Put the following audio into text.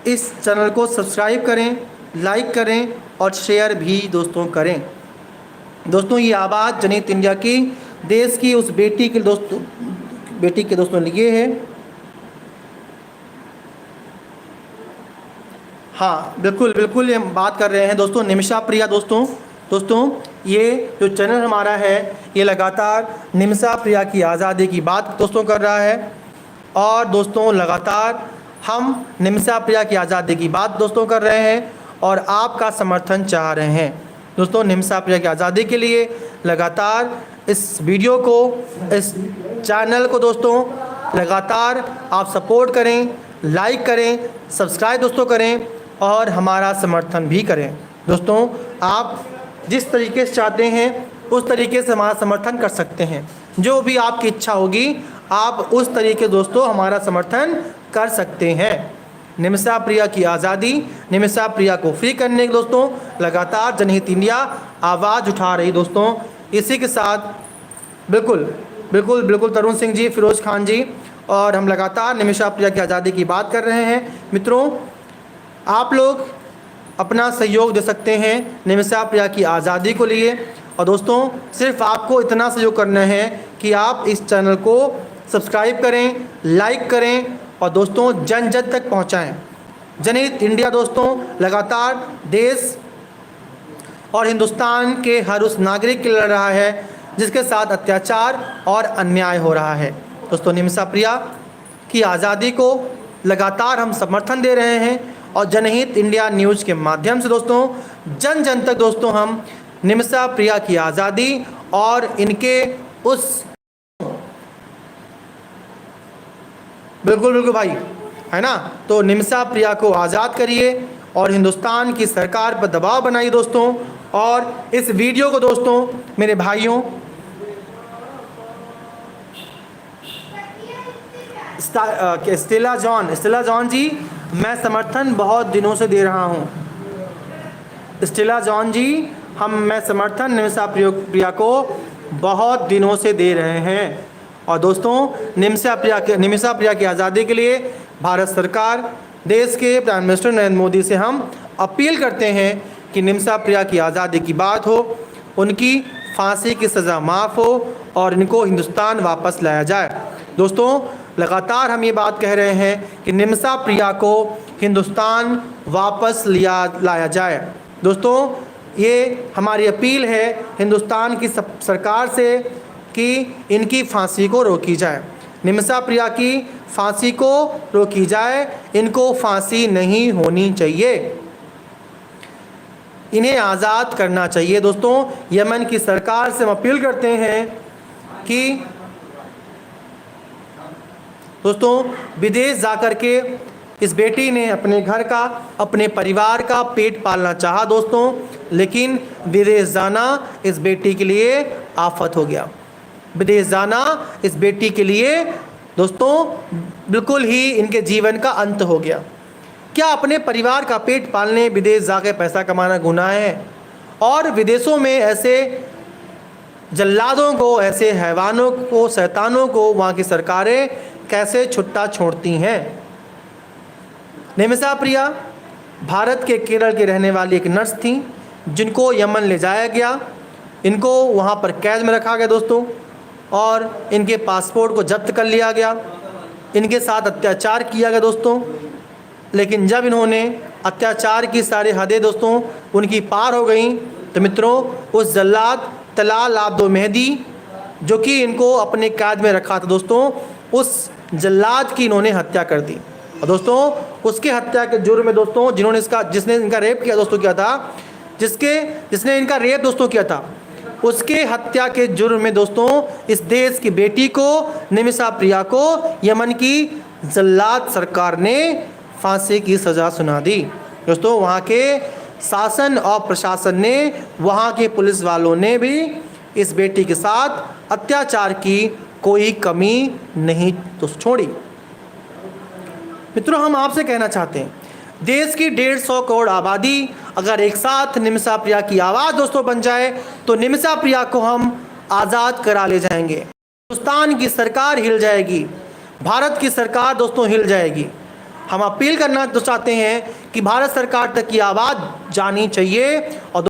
इस चैनल को सब्सक्राइब करें, लाइक करें और शेयर भी दोस्तों करें। दोस्तों ये आवाज़ जनहित इंडिया की देश की उस बेटी के दोस्तों लिए है। हाँ बिल्कुल बिल्कुल, हम बात कर रहे हैं दोस्तों निमिषा प्रिया। दोस्तों ये जो चैनल हमारा है ये लगातार निमिषा प्रिया की आज़ादी की बात दोस्तों कर रहा है। और दोस्तों लगातार हम निमिषा प्रिया की आज़ादी की बात दोस्तों कर रहे हैं और आपका समर्थन चाह रहे हैं। दोस्तों निमिषा प्रिया की आज़ादी के लिए लगातार इस वीडियो को, इस चैनल को दोस्तों लगातार आप सपोर्ट करें, लाइक करें, सब्सक्राइब दोस्तों करें और हमारा समर्थन भी करें। दोस्तों आप जिस तरीके से चाहते हैं उस तरीके से हमारा समर्थन कर सकते हैं। जो भी आपकी इच्छा होगी आप उस तरीके दोस्तों हमारा समर्थन कर सकते हैं। निमिषा प्रिया की आज़ादी, निमिषा प्रिया को फ्री करने के दोस्तों लगातार जनहित इंडिया आवाज़ उठा रही दोस्तों। इसी के साथ बिल्कुल तरुण सिंह जी, फिरोज़ खान जी, और हम लगातार निमिषा प्रिया की आज़ादी की बात कर रहे हैं। मित्रों आप लोग अपना सहयोग दे सकते हैं निमिषा प्रिया की आज़ादी को लिए। और दोस्तों सिर्फ आपको इतना सहयोग करना है कि आप इस चैनल को सब्सक्राइब करें, लाइक करें और दोस्तों जन जन तक पहुंचाएं। जनहित इंडिया दोस्तों लगातार देश और हिंदुस्तान के हर उस नागरिक के लिए लड़ रहा है जिसके साथ अत्याचार और अन्याय हो रहा है। दोस्तों निमिषा प्रिया की आज़ादी को लगातार हम समर्थन दे रहे हैं और जनहित इंडिया न्यूज़ के माध्यम से दोस्तों जन जन तक दोस्तों हम निमिषा प्रिया की आज़ादी और इनके उस बिल्कुल भाई है ना, तो निमिषा प्रिया को आज़ाद करिए और हिंदुस्तान की सरकार पर दबाव बनाइए दोस्तों। और इस वीडियो को दोस्तों मेरे भाइयों स्टेला जॉन जी, मैं समर्थन बहुत दिनों से दे रहा हूं। स्टेला जॉन जी, मैं समर्थन निमिषा प्रिया को बहुत दिनों से दे रहे हैं। और दोस्तों निमिषा प्रिया की आज़ादी के लिए भारत सरकार, देश के प्राइम मिनिस्टर नरेंद्र मोदी से हम अपील करते हैं कि निमिषा प्रिया की आज़ादी की बात हो, उनकी फांसी की सज़ा माफ़ हो और इनको हिंदुस्तान वापस लाया जाए। दोस्तों लगातार हम ये बात कह रहे हैं कि निमिषा प्रिया को हिंदुस्तान वापस लाया जाए। दोस्तों ये हमारी अपील है हिंदुस्तान की सरकार से कि इनकी फांसी को रोकी जाए, निमिषा प्रिया की फांसी को रोकी जाए। इनको फांसी नहीं होनी चाहिए, इन्हें आज़ाद करना चाहिए। दोस्तों यमन की सरकार से हम अपील करते हैं कि दोस्तों विदेश जाकर के इस बेटी ने अपने घर का, अपने परिवार का पेट पालना चाहा दोस्तों, लेकिन विदेश जाना इस बेटी के लिए आफत हो गया। विदेश जाना इस बेटी के लिए दोस्तों बिल्कुल ही इनके जीवन का अंत हो गया। क्या अपने परिवार का पेट पालने विदेश जाकर पैसा कमाना गुनाह है? और विदेशों में ऐसे जल्लादों को, ऐसे हैवानों को, शैतानों को वहाँ की सरकारें कैसे छुट्टा छोड़ती हैं? निमिषा प्रिया भारत के केरल के रहने वाली एक नर्स थी जिनको यमन ले जाया गया। इनको वहाँ पर कैद में रखा गया दोस्तों और इनके पासपोर्ट को जब्त कर लिया गया। इनके साथ अत्याचार किया गया दोस्तों। लेकिन जब इन्होंने अत्याचार की सारी हदें दोस्तों उनकी पार हो गई तो मित्रों उस जल्लाद तलाल आब्दो मेहदी जो कि इनको अपने कैद में रखा था दोस्तों, उस जल्लाद की इन्होंने हत्या कर दी। और दोस्तों उसके हत्या के जुर्म में दोस्तों जिसने इनका रेप किया दोस्तों किया था, जिसने इनका रेप दोस्तों किया था, उसके हत्या के जुर्म में दोस्तों इस देश की बेटी को, निमिषा प्रिया को, यमन की जल्लाद सरकार ने फांसी की सज़ा सुना दी। दोस्तों वहाँ के शासन और प्रशासन ने, वहाँ के पुलिस वालों ने भी इस बेटी के साथ अत्याचार की कोई कमी नहीं तो छोड़ी। मित्रों हम आपसे कहना चाहते हैं, देश की 150 करोड़ आबादी अगर एक साथ निमिषा प्रिया की आवाज़ दोस्तों बन जाए तो निमिषा प्रिया को हम आज़ाद करा ले जाएंगे। हिंदुस्तान की सरकार हिल जाएगी, भारत की सरकार दोस्तों हिल जाएगी हम अपील करना तो चाहते हैं कि भारत सरकार तक की आवाज़ जानी चाहिए और